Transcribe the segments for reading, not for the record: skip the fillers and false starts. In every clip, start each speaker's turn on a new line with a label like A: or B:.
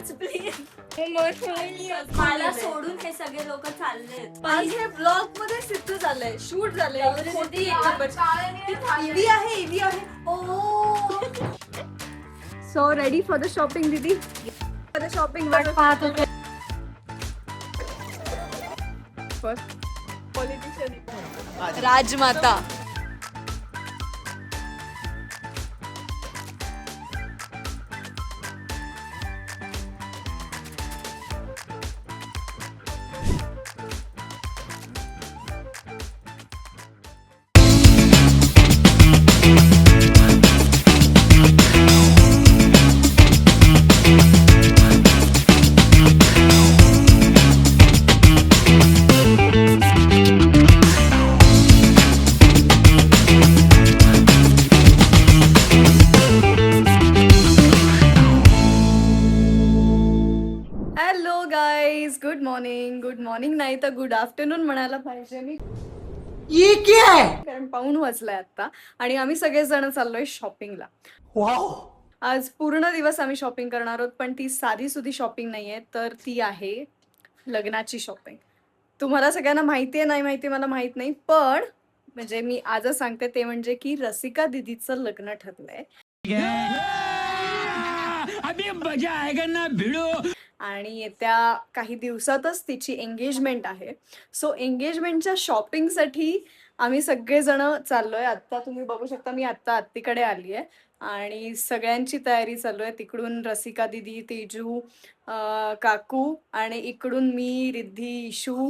A: Guys please मला सोडून हे सगळे लोक चाललेत.
B: आज हे ब्लॉग मध्ये सिद्ध झालंय, शूट झालंय. खोटी ईवी आहे. So ready for the shopping दीदी. फॉर द शॉपिंग वाट पाहत होते. पॉलिटिशियन राजमाता. हॅलो गाईज, गुड मॉर्निंग नाही तर गुड आफ्टरनून म्हणायला पाहिजे मी.
C: ये क्या है?
B: कारण पाऊण वाजलाय आता आणि आम्ही सगळेजण चाललोय शॉपिंगला.
C: वाओ.
B: आज पूर्ण दिवस आम्ही शॉपिंग करणार आहोत, पण ती साधी सुधी शॉपिंग नाहीये, तर ती आहे लग्नाची शॉपिंग. तुम्हाला सगळ्यांना माहिती आहे नाही माहिती मला माहित नाही, पण म्हणजे मी आजच सांगते ते म्हणजे की रसिका दीदीचं लग्न ठरलंय.
C: अभी मजा आएगा ना भिड़ो.
B: आणि येत्या काही दिवसातच तिची एंगेजमेंट आहे. सो एंगेजमेंटच्या शॉपिंगसाठी आम्ही सगळेजण चाललोय. आत्ता तुम्ही बघू शकता मी आत्ता आत्तीकडे आली आहे आणि सगळ्यांची तयारी चालू आहे. तिकडून रसिका दिदी, तेजू, काकू आणि इकडून मी, रिद्धी, इशू,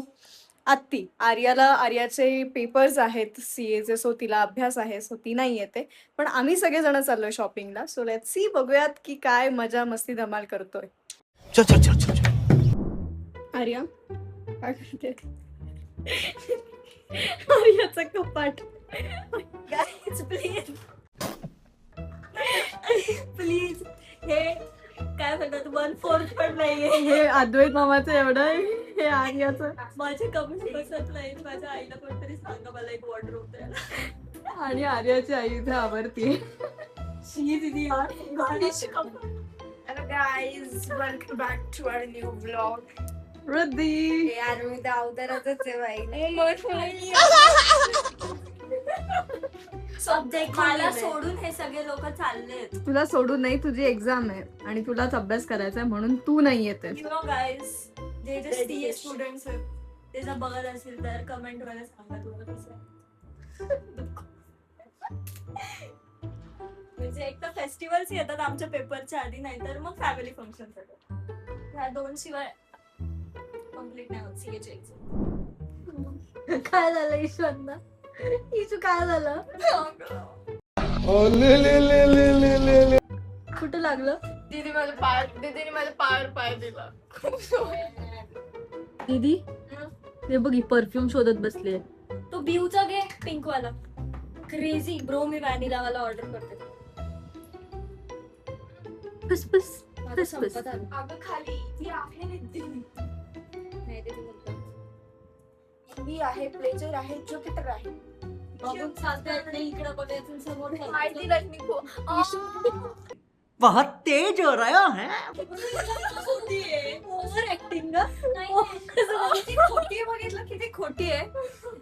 B: आत्ती. आर्याचे पेपर्स आहेत CAचे, सो तिला अभ्यास आहे, सो ती नाही येते. पण आम्ही सगळेजण चाललोय शॉपिंगला. सो लेट्स सी, बघूयात की काय मजा मस्ती धमाल करतोय.
C: चल.
B: आर्या काय करते? आर्याचं कपाट.
A: गाईज प्लीज प्लीज हे काय म्हणतात 1/4 पण नाहीये.
B: हे अद्वैत मामाचं एवढं आहे, हे आर्याचं.
A: माझे कमेंट बसत नाही. माझ्या आईला पण तरी सांगा मला एक वॉर्डरोब द्यायला.
B: आणि आर्याची आई इथे आवडतीये.
A: शी दीदी गाडीची कपाट.
D: Hello guys, welcome back to our new vlog.
B: वृद्धी
D: यार मी तर अवतारातच आहे बाई.
A: मला सोडून हे सगळे लोक चाललेत.
B: तुला सोडून नाही, तुझी एक्झाम आहे आणि तुलाच अभ्यास करायचा आहे म्हणून तू नाही येते.
A: यु नो गाईज, जे जे CA स्टुडंट्स आहेत ते जर बघत असेल तर कमेंट मध्ये सांगा तुला कसं आहे. म्हणजे एक तर फेस्टिवल्स येतात आमच्या पेपरच्या आधी, नाही तर मग फॅमिली फंक्शन येतात. ह्या दोन शिवाय कम्प्लीट नाही होत CA ची एक्झाम.
B: काय झालं ईश्वरना? इशू काय झालं? कुठं लागलं?
D: दीदीने मला पाय दिला.
B: दीदी ते बघ परफ्यूम शोधत बसले.
A: तो ब्यूचा घे, पिंक वाला. क्रेझी ब्रो, मी व्हॅनिला वाला ऑर्डर करते.
B: बस
A: माझं संपत आलं.
D: अगं खाली ती आहे रिद्धी.
A: नाही ते बोलतात.
D: मी आहे, प्लेजर आहे, ज्युपिटर आहे.
A: बघून सांगतायत नाही, इकडं बघायचं समोर
D: माहिती नाही को.
C: बहुत तेज हो रहा है.
A: Over acting.
D: खोटी बघितलं किती खोटी आहे.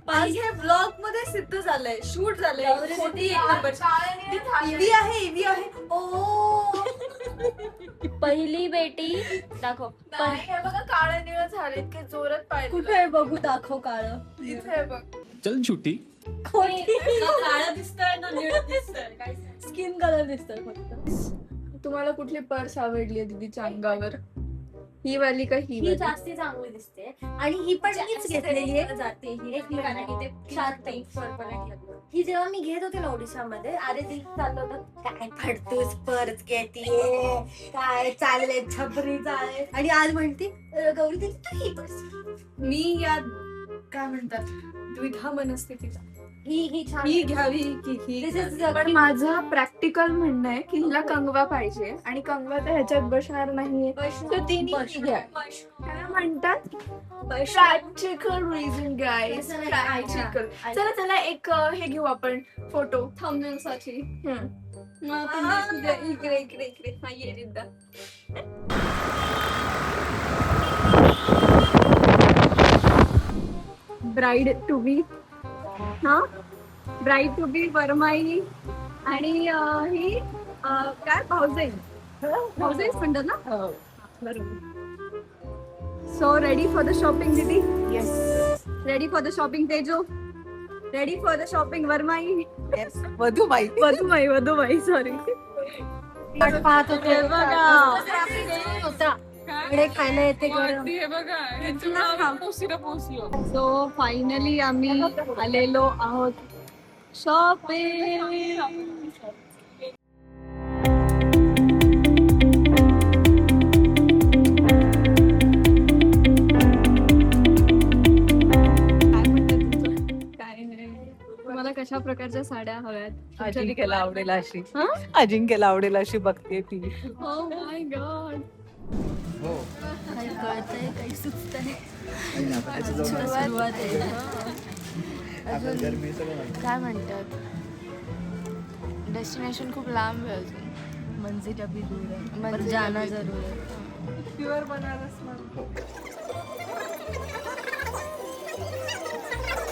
B: आज हे ब्लॉग मध्ये सिद्ध झालंय, शूट झालंय. खोटी एक नंबर. ईवी आहे.
A: पहिली बेटी दाखव.
D: नाही हे बघा काळं निळं झाले, इतके जोरात पाय दिला.
A: कुठे बघू, दाखव काळ.
D: इथे बघ.
C: चल छुट्टी.
A: काळं दिसतंय ना निळं दिसतंय, स्किन कलर दिसतोय फक्त.
D: तुम्हाला कुठली पर्स आवडली आहे दीदीच्या अंगावर? ही वाली का ही
A: ही
D: वाली?
A: जास्ती चांगली दिसते आणि ही पण मीच घेतलेली आहे. जाते ही एक कारण की ते शार्प ही जेव्हा मी घेत होते ना ओडिशामध्ये, अरे ती चाललं होतं काय फडतूस पर्स घेतीये, काय चालले छपरी चालले, आणि आज म्हणते गौरी दिली तू ही पर्स.
B: मी या काय म्हणतात द्विधा मनस्थितीचा
A: ही छान
B: ही घ्यावी की ही
A: This is
B: घ्यावी.
D: पण माझं प्रॅक्टिकल म्हणणं आहे की हिला कंगवा पाहिजे आणि कंगवा तर ह्याच्यात बसणार नाहीये. तर तिने घ्या. काय म्हणतात प्रॅक्टिकल रिझन गाईज. प्रॅक्टिकल. चला एक हे घेऊ आपण फोटो थंबनेल साठी. इकडे इकडे इकडे हा ये Riddha. Bride to be bride to be वरमाई आणि ही काय भाऊजाई म्हणतात ना. बरोबर. So ready for the shopping दीदी.
A: Yes.
D: Ready for the shopping Tejo. Ready for the shopping वरमाई. वधूबाई सॉरी.
A: पाहत होते
D: बघा.
A: होता इकडे खायला येते गरम.
D: सो फायनली आम्ही आलेलो आहोत शॉपिंग. काय नाही. तुम्हाला कशा प्रकारच्या साड्या हव्यात?
E: अजिंक्यला आवडेल अशी
D: हा?
E: अजिंक्यला आवडेल अशी बघते ती.
D: Oh my God.
A: काही कळतंय काही सुचतंय. सुरुवात आहे.
F: काय म्हणतात डेस्टिनेशन खूप लांब आहे अजून.
A: मंजिल अभी दूर है पर
F: मंजिल
A: जाना
F: अभी
A: जरूर है.
D: प्युअर बनारस.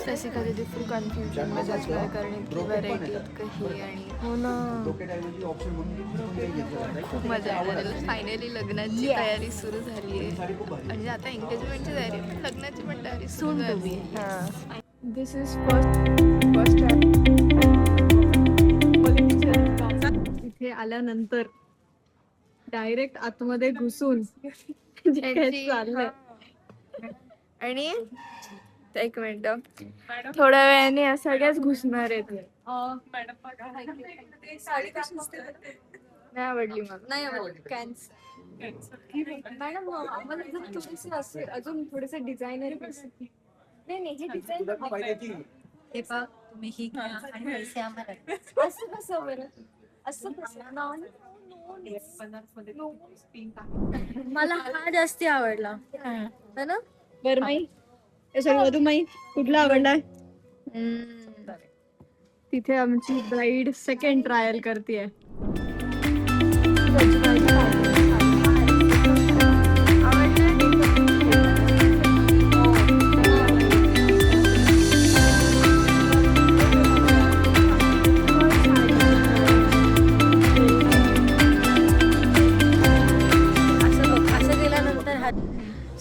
F: तशी कधी फुल कन्फ्युजन मध्ये असणार कारण इतकी व्हरायटी इतकं हे आणि
A: हो ना.
F: खूप मजा येणार. फायनली लग्नाची तयारी सुरू झाली आहे. म्हणजे आता एंगेजमेंटची तयारी पण लग्नाची पण तयारी सुरू झाली आहे.
D: दिस इज फर्स्ट इथे आल्यानंतर डायरेक्ट आतमध्ये घुसून जे काही चाललंय.
F: आणि एक मिनिट थोड्या वेळाने या सगळ्याच घुसणार आहेत. नाही आवडली मला.
D: नाही मॅडम आम्हाला जर थोडेसे असे अजून थोडेसे डिझायनर नाही हे डिझाईन
A: हे पहा तुम्ही ही घ्या आणि पैसे आम्हाला द्या.
D: असं कसं बरं असं कसं
A: मला हा जास्ती आवडला है ना.
D: वरमाई सॉरी वधूमाई कुठला आवडलाय? तिथे आमची ब्राईड सेकंड ट्रायल करते.
A: असं केल्यानंतर हा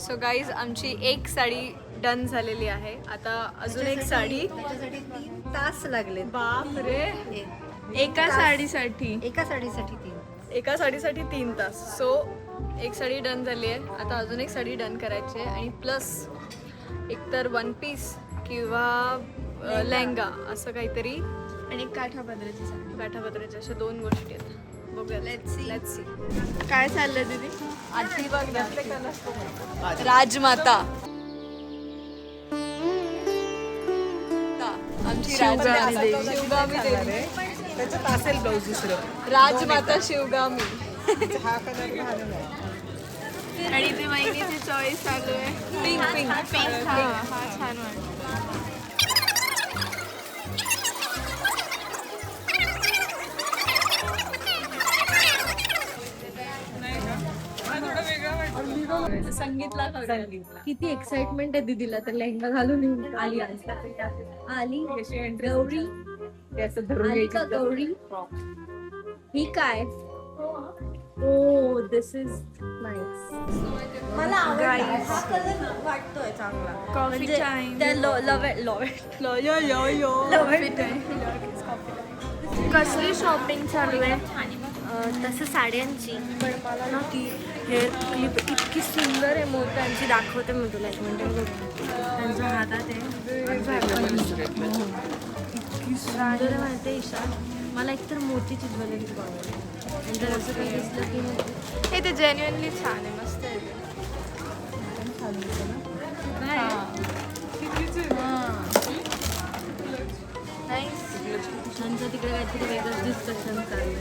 B: सो गाईज आमची एक साडी डन झालेली आहे. आता अजून एक साडी.
A: तास लागले.
B: बाप रे.
F: एका साडीसाठी
A: एका साडीसाठी 3.
B: एका साडीसाठी 3 तास. सो एक साडी डन झाली आहे. आता अजून एक साडी डन करायची आहे आणि प्लस एकतर वन पीस किंवा लेहंगा असं काहीतरी
F: आणि काठापदराची साडी.
B: काठापत्राच्या अशा 2 गोष्टी आहेत. बघूया. Let's see.
F: काय चाललंय दीदी?
B: आधी बघ राजमाता. आमची
F: शिवगामी देवी.
B: शिवगामी देवी.
E: त्याच्यात असेल ब्लाऊज दुसरं.
B: राजमाता शिवगामी.
E: हा कलर घालून आहे.
F: आणि ते महिनीची चॉईस चालू आहे.
B: Pink pink
F: pink. हा छान वाटतं.
B: संगीतला
A: किती एक्साइटमेंट आहे दीदीला तर लेहंगा घालून येऊन आली आली गौरी आली का गौरी. ही काय. ओ दिस इज नाईस. मला आवडला हा कलर वाटतोय चांगला.
F: कॉफी
A: म्हणजे
F: टाइम. कसली शॉपिंग चालू आहे?
A: तसं साड्यांची पण मला ना ती हेअर क्लिप इतकी सुंदर आहे मोत्यांची. दाखवते मी तुला एक मिनिट. त्यांच्या हातात आहे इतकी सुंदर आहे माहिती आहे ईशा. मला एकतर मोतीची ज्वेलरी खूप आवडते. नंतर असं काही दिसलं की मग
F: हे ते जेन्युअनली छान आहे. मस्त आहे ते.
A: त्यांचं तिकडे काहीतरी वेगळंच डिस्कशन चाललंय.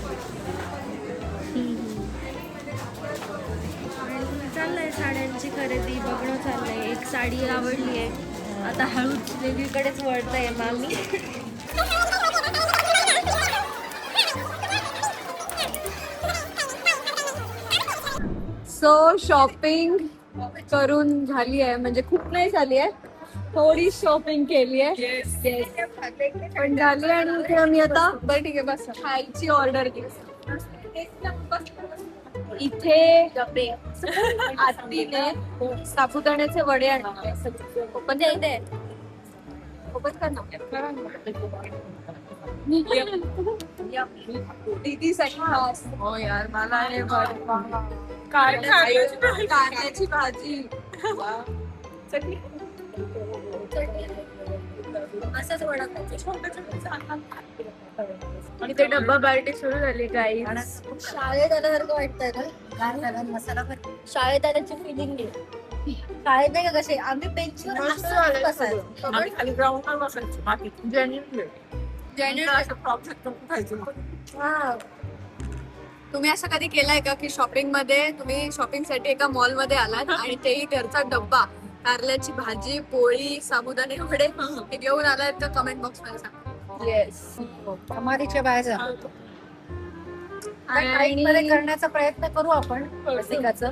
A: चाललंय साड्यांची खरेदी बघणं चाललंय. एक साडी आवडली आहे. आता हळूच वेगळीकडेच वळतंय मामी.
B: सो शॉपिंग करून झाली आहे, म्हणजे खूप नाही झाली आहे, थोडी शॉपिंग केली आहे पण झाली. आणि इथे आम्ही आता बरं ठीक आहे बस खायची ऑर्डर केली. इथे आत्तीने साबुदाण्याचे वडे आणले. ओपन द्या इथे, ओपन कर ना. दीदीसाठी खास.
D: हो यार मला हे
B: कारल्याची भाजी, असंच वडा
D: आणि ते डब्बा पार्टी सुरू झाली काही.
A: शाळेत आल्यासारखं वाटतंय ना, गार झाला मसाला भर. शाळेत आल्याची फिलिंग घे. शाळेत नाही का कसे आम्ही बेंचवर
D: मस्त
A: असं
D: झालंय
A: बसायचो.
E: आम्ही खाली ग्राउंडवर बसायचो बाकी
A: हा.
B: तुम्ही असं कधी केलंय का की शॉपिंग मध्ये तुम्ही शॉपिंग साठी एका मॉल मध्ये आलात आणि तेही घरचा डब्बा, कारल्याची भाजी, पोळी, साबुदाणे वडे हे घेऊन आलाय तर कमेंट बॉक्स मध्ये सांगा.
D: येस.
A: कमालीच्या बाहेर मध्ये करण्याचा प्रयत्न करू आपण प्रत्येकाचं.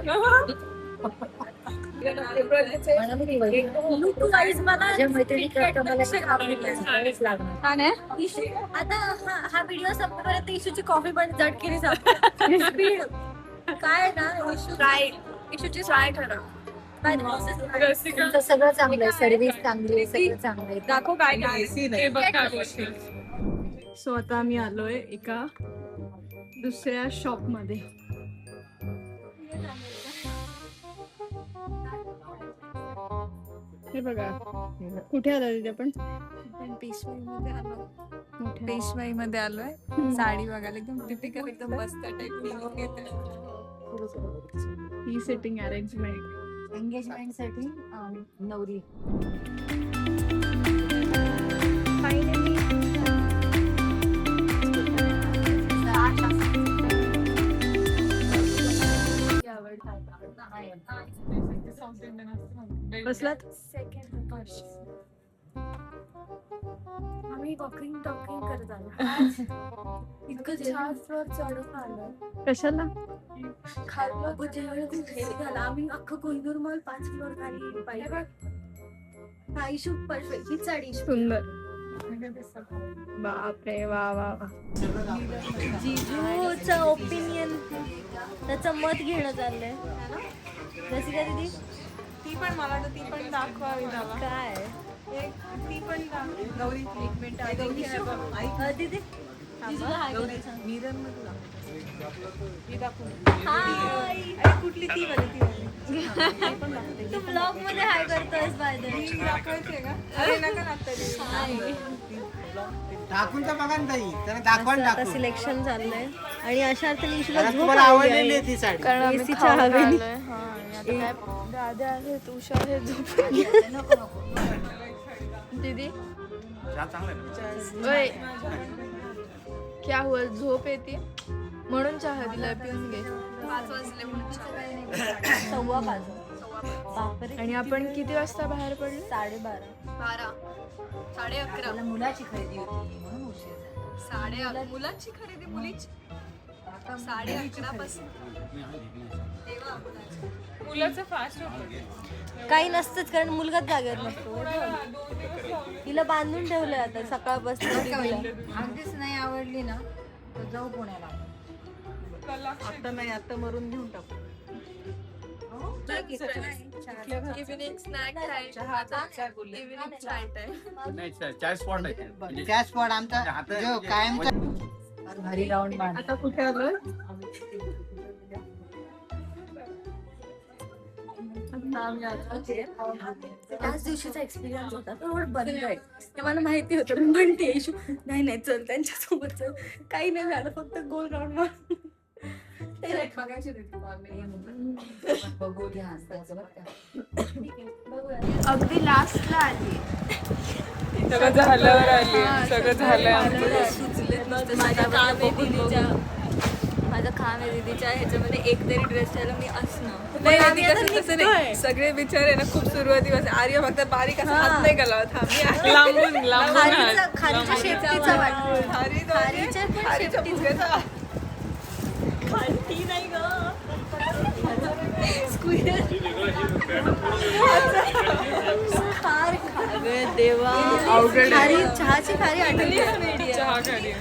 A: लुक वाईज माझ्या मैत्रिणी
B: छान आहे.
A: आता हा व्हिडिओ संपेपर्यंत इशूची कॉफी पण जट केली जाते. काय ना
B: इशूची ट्राय करा.
A: तुमचं सगळं चांगलं आहे, सर्व्हिस चांगली आहे, सगळं चांगलं आहे.
B: दाखव काय
E: नाही.
B: सो आता आम्ही आलोय एका दुसऱ्या शॉप मध्ये. हे बघा कुठे आला तिथे आपण
F: पेशवाईमध्ये आलो. पेशवाईमध्ये आलोय साडी बघायला, एकदम टिपिकल एकदम मस्त टाईप.
B: ही सिटिंग अरेंजमेंट
A: एंगेजमेंट साठी नवरी.
B: बसलात.
A: आम्ही वॉकिंग टॉकिंग करत आलो. इतकं छान फ्लोअर चढून आलो.
B: कशाला
A: खाल्लं जेवण खूप हे झालं. आम्ही अख्खं कोहिनूर मॉल 5 फ्लोअर खाली पाहिजे. आईशू परफेक्ट. ही साडी
B: सुंदर. बापरे वा वा वा.
A: जिजूचं ओपिनियन, त्याचं मत घेणं चाललंय. रसिका दीदी
D: ती पण मला तर ती पण दाखवावी मला.
A: काय
D: ती पण गौरी एक मिनिट
A: दीदी जिजूला हाय करायचं. हाय.
D: कुठली ती वाली
A: तू ब्लॉग मध्ये हाय करतोयस बाय द वे.
D: दाखवायची का? अरे नका लागतं.
A: हाय.
C: टाकून तर बघा ना ताई, त्याला दाखवायला
A: आता
C: टाकून.
A: सिलेक्शन चाललंय आणि अशा अर्थाने इशूला
C: त्याला
A: झोप
C: तुम्हाला
A: आलेली
C: आवडलेली
A: आहे.
C: आहे ती साडी.
F: कारण आम्ही
A: AC च्या
F: खाऊन
A: हवेने.
F: आलोय. हा, आणि आता काय दादा आहेत, उषा आहेत, झोप. दीदी ओय, क्या हुआ, झोप येते म्हणून चहा दिला, पिऊन घे.
B: 5 वाजले म्हणून चहा.
A: 5:15. बापरे.
F: आणि आपण किती वाजता बाहेर पडलो?
A: 12:30.
B: 12, 11:30.
A: मुलाची खरेदी होती म्हणून उशीर झाला.
B: 11:30 मुलांची खरेदी मुलीची 11:30 पासून तेव्हा मुलाची.
D: मुलाचं फास्ट होतं.
A: काही नसतंच कारण मुलगाच जागेवर नसतो. तिला बांधून ठेवलंय आता सकाळपासून. अगदीच नाही आवडली ना तर जाऊ पुण्याला.
E: आता नाही, आता मरून घेऊन टाकू.
F: इव्हिनिंग स्नॅक टाइम, इव्हिनिंग चाय टाइम.
G: नाही चाय स्पॉट आहे.
C: त्या स्पॉट आमचा जो कायमचा.
A: घरी राऊंड मार.
E: आता कुठे आलोय?
A: त्याच दिवशीचा एक्सपिरियन्स होता तो रोड बंद आहे ते मला माहिती होतं. मी म्हणते इशू नाही नाही चल त्यांच्यासोबत चल. काही नाही झालं, फक्त गोल राऊंड मार.
D: अगदी लास्टला आली.
E: सगळं झाल्यावर आली. सगळं झालंय आमचं.
A: माझं काम आहे दीदीच्या ह्याच्यामध्ये एक तरी ड्रेस घ्यायला मी असणं.
B: नाही नाही, तसं नाही. सगळे बिचारे ना खूप सुरुवातीपासून आर्य फक्त बारीक असं हात नाही केला होता. मी
E: लांबून लांबून
A: खालीच्या शेपटीचा वाटतो. खालीच्या पण शेपटीचा. खालती नाही ग. खार देवा खारी चहाची खारी आठवली.
E: चहा खाली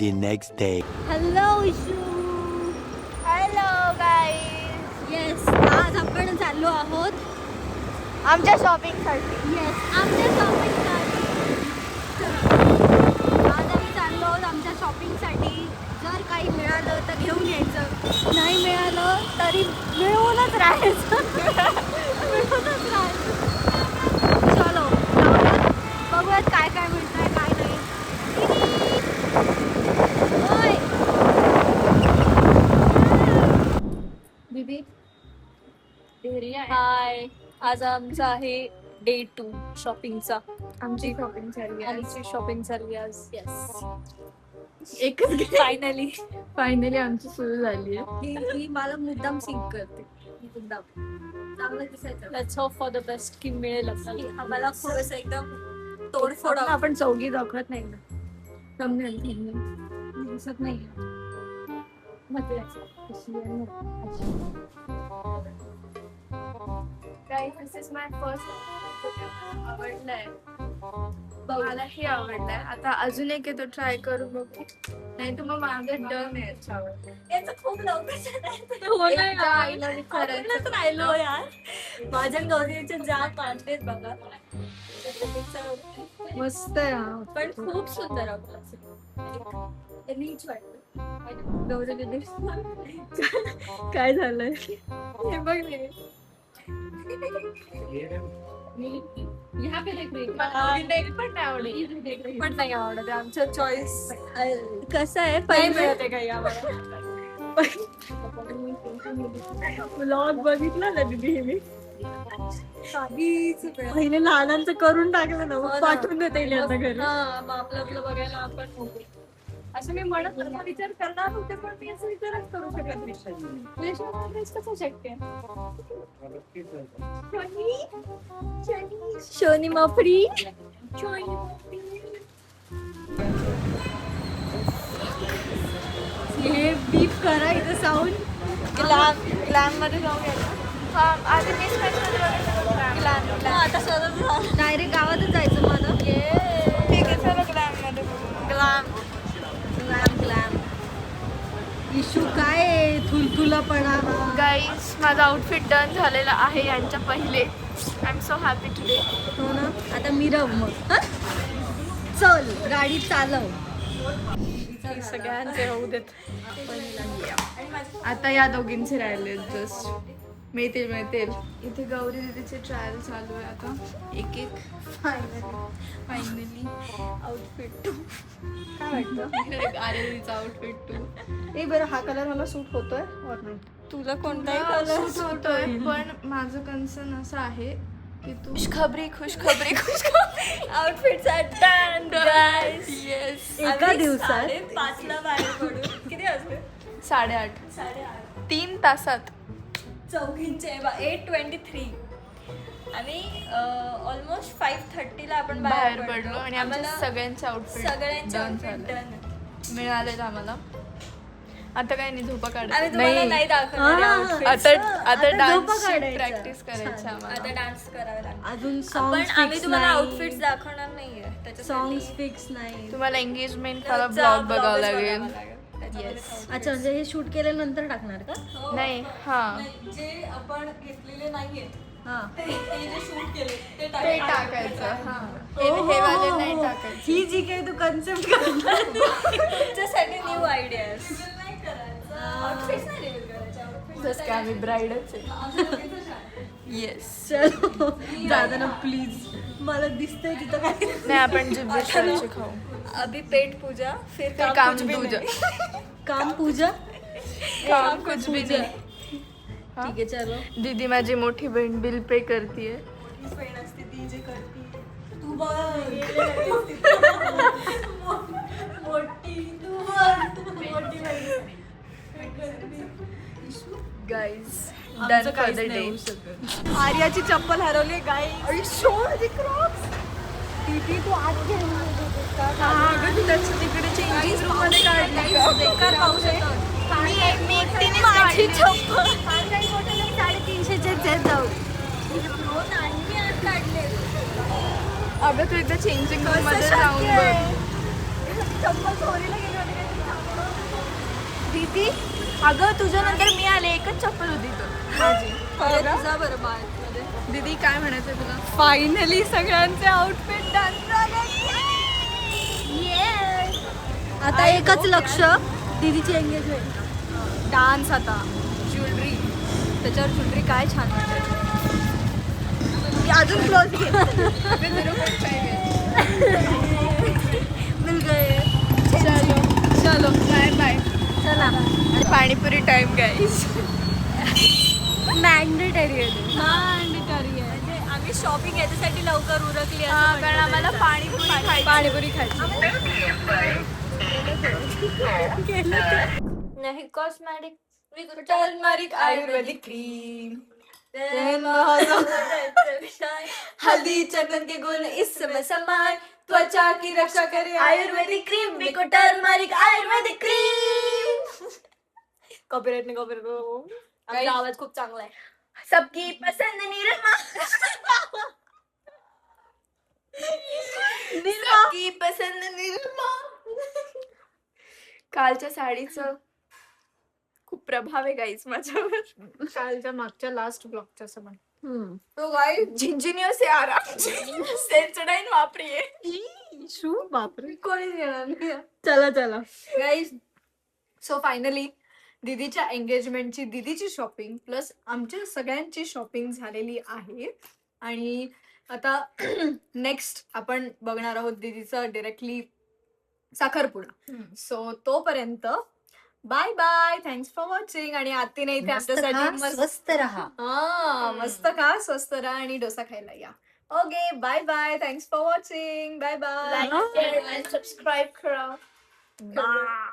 H: The next day.
A: Hello issue.
F: Hello guys,
A: yes, आज आपण चाललो आहोत
F: आमच्या शॉपिंगसाठी.
A: येस आमच्या शॉपिंगसाठी. आज आम्ही चाललो आहोत आमच्या शॉपिंगसाठी. जर काही मिळालं तर घेऊन यायचं, नाही मिळालं तरी मिळवूनच राहायचं. मिळवूनच राहायचं. चलो जाऊया, बघूयात काय काय मिळतंय काय नाही. ओय. दीदी हाय, आज आमचा आहे डे 2 शॉपिंगचा.
D: आमची शॉपिंग झाली आहे.
A: आमची शॉपिंग चालली आज. येस,
D: एकच
A: फायनली.
D: फायनली आमची सुरू झाली आहे.
A: ही मला मुद्दाम सिंक करते. मुद्दाम चांगलं दिसायचं. Let's hope for the best की मिळेल आपल्याला. आम्हाला थोडंसं एकदम तोडफोड.
D: आपण चौघी दाखवत नाही ना. thumbnail दिसत नाही. Guys, this is my first time. आवडलाय, मलाही आवडलाय. आता अजून एक येतो, ट्राय करू बघू. नाही तर मग माझं डन आहे याच्यावर.
A: याचं खूप लवकर
D: एकदा आईला विचारायचं.
A: राहिलो यार. माझ्या गौरीचे ज्या काढलेत बघा,
D: मस्त आहे हा.
A: पण खूप सुंदर आपला नीच वाटतं. गौरीने
D: काय झालंय?
A: हे बघ रे.
D: पण नाही आवडत.
A: पण नाही आवडत आमच्या चॉईस. कसं आहे पहिले
D: काही व्लॉग बघितला ना दीदी मी.
A: पहिले लहानांचं करून टाकलं ना, मग पाठवून देता येईल आता घरी. आपलं आपलं बघायला आपण होतो.
D: असं मी म्हणत होते, विचार करणार होते, पण मी असं विचारच करू शकत नाही. कसं शक्य आहे?
A: शोनी माफरी. हे बीप करा इथं साऊंड.
F: ग्लॅम मध्ये जाऊया. हा, आधी मी
A: आता शोधत डायरेक्ट गावातच जायचं मला.
F: ठीक आहे, चला ग्लॅम मध्ये.
A: Glam glam. इशू काय थुलथुलापणा.
F: गाईज, माझा आउटफिट डन झालेला आहे यांच्या पहिले. I am so happy today.
A: हो ना, आता मिरव मग. चल गाडी चालव.
F: सगळ्यांचे होऊ देत.
D: आता या दोघींचे राहिले जस्ट. मिळतील. इथे गौरी दीदीचे ट्रायल चालू आहे आता. एक एक
A: फायनली आउटफिट 2.
F: काय वाटतं? आर्यचा आउटफिट 2.
B: ए बरं, हा कलर मला सूट होतोय और नाही?
A: तुला कोणताही
D: सूट होतोय, पण माझं कन्सर्न असं आहे की तू
F: खुशखबरी.
A: Outfit done guys.
F: येस.
A: एका दिवसात 5ला बाहेर पडून किती वाजले?
F: 8:30. 3 तासात.
A: चौघींचे 8:23. आम्ही ऑलमोस्ट 5:30ला आपण
F: बाहेर पडलो आणि आमच्या
A: आम्हाला
F: सगळ्यांचे आउटफिट
A: सगळ्यांचे
F: डन
A: outfit
F: झाले.
A: done.
F: मिळालेत आम्हाला. आता काय नाही, झोपा
A: आम्ही
F: काढायचं
A: तुम्हाला नाही दाखवणार outfits.
F: आता
A: झोपा
F: डान्स
A: काढायच्या.
F: प्रॅक्टिस करायची
A: आता
F: आम्हाला.
A: डान्स करावे लागेल.
B: अजून
A: पण
B: सॉंग्स
A: आम्ही तुम्हाला आउटफिट्स दाखवणार नाहीये. त्याच्यासाठी
B: सॉंग्स फिक्स नाही.
F: तुम्हाला एंगेजमेंट मला
A: जा
F: ब्लॉग बघावं
A: vlogच
F: लागेल.
A: त्याच्यामध्ये
F: Yes.
A: outfits.
B: अच्छा, म्हणजे हे शूट केल्यानंतर टाकणार का?
A: हो.
F: नाही, हा,
A: जे आपण घेतलेले नाहीयेत
B: हा.
A: ते जे शूट केले ते
F: ते टाकायचं. हा, हे वाले नाही टाकायचं.
B: ही जी काही तू कन्सेप्ट
A: तुमच्यासाठी न्यू आयडियाज. आउटफिट्स नाही रिव्हील करायचे. outfits
F: जसं काय आम्ही ब्राईडच आहे.
A: आमच्या दोघींचं छान.
F: येस.
B: चलो दादा प्लीज, मला दिसतंय तिथं काय.
F: नाही, आपण जिब्रेशनचे खाऊ.
A: अभी पेट पूजा फिर
F: फिर काम पूजा.
B: काम पूजा.
F: काम कुछ भी नाही.
B: ठीक आहे, चलो.
F: दीदी माझी मोठी बहीण बिल पे करतीये.
A: पेन असते ती जे करती. तू बघ मोठी तू मोठी
F: guys, done for the day.
B: आर्याची चप्पल हरवली गाई.
A: टीटी तू आज घेऊन
B: तिकडे चेंजिंग रूम मध्ये काढली.
A: बेकार पाऊस येतो.
F: मी एकटीने
A: माझी चप्पल 350चे
D: अगं तू एकदा चेंजिंग रूम मध्ये जाऊन बघ. दीदी अगं तुझ्या नंतर मी आले, एकच चप्पल होती तर माझी. दीदी काय म्हणायचं तुला?
B: फायनली सगळ्यांचे आउटफिट
A: आता एकच लक्ष दीदीची एंगेजमेंट.
B: डान्स आता ज्वेलरी, त्याच्यावर ज्वेलरी काय छान वाटत.
A: अजून क्लोज घे. मिल गए.
B: चलो
D: बाय बाय.
A: चला
D: पाणीपुरी टाइम गाईज.
A: मॅन्डेटरी आहे.
B: म्हणजे आम्ही शॉपिंग याच्यासाठी लवकर उरकली
D: कारण आम्हाला पाणीपुरी खायची.
B: पाणीपुरी खायची.
A: नाही कॉस्मॅटिक
B: टर्मरिक आयुर्वेदिक क्रीम, हल्दी चंदन के गुण इसमें समाए, त्वचा की रक्षा करे
A: आयुर्वेदिक क्रीम बिको टर्मरिक आयुर्वेदिक क्रीम.
B: कॉपीराइट नाही, कॉपीराइट. आमचा आवाज खूप चांगला आहे.
D: सबकी पसंद निरमा. सबकी पसंद निरमा. कालच्या साडीचं खूप प्रभाव आहे गाईज माझ्यावर.
B: कालच्या मागच्या लास्ट ब्लॉकच्या समान.
D: तो गाई झिंझिनियो से आ रहा. सेन्सोडाईन वापरिये.
B: बापरे.
A: कोणी देणार नाही.
B: चला चला गाईज. सो फायनली दीदीच्या एंगेजमेंटची दीदीची शॉपिंग प्लस आमच्या सगळ्यांची शॉपिंग झालेली आहे. आणि आता नेक्स्ट आपण बघणार आहोत दीदीचं डिरेक्टली साखरपुडा. सो तोपर्यंत bye bye. Thanks for watching. आणि आत्तीने इथे आमच्यासाठी
A: स्वस्त राहा.
B: मस्त खा, स्वस्त राहा आणि डोसा खायला या. Okay bye bye. Thanks for watching. Bye bye.
D: Subscribe करा.
B: बाय.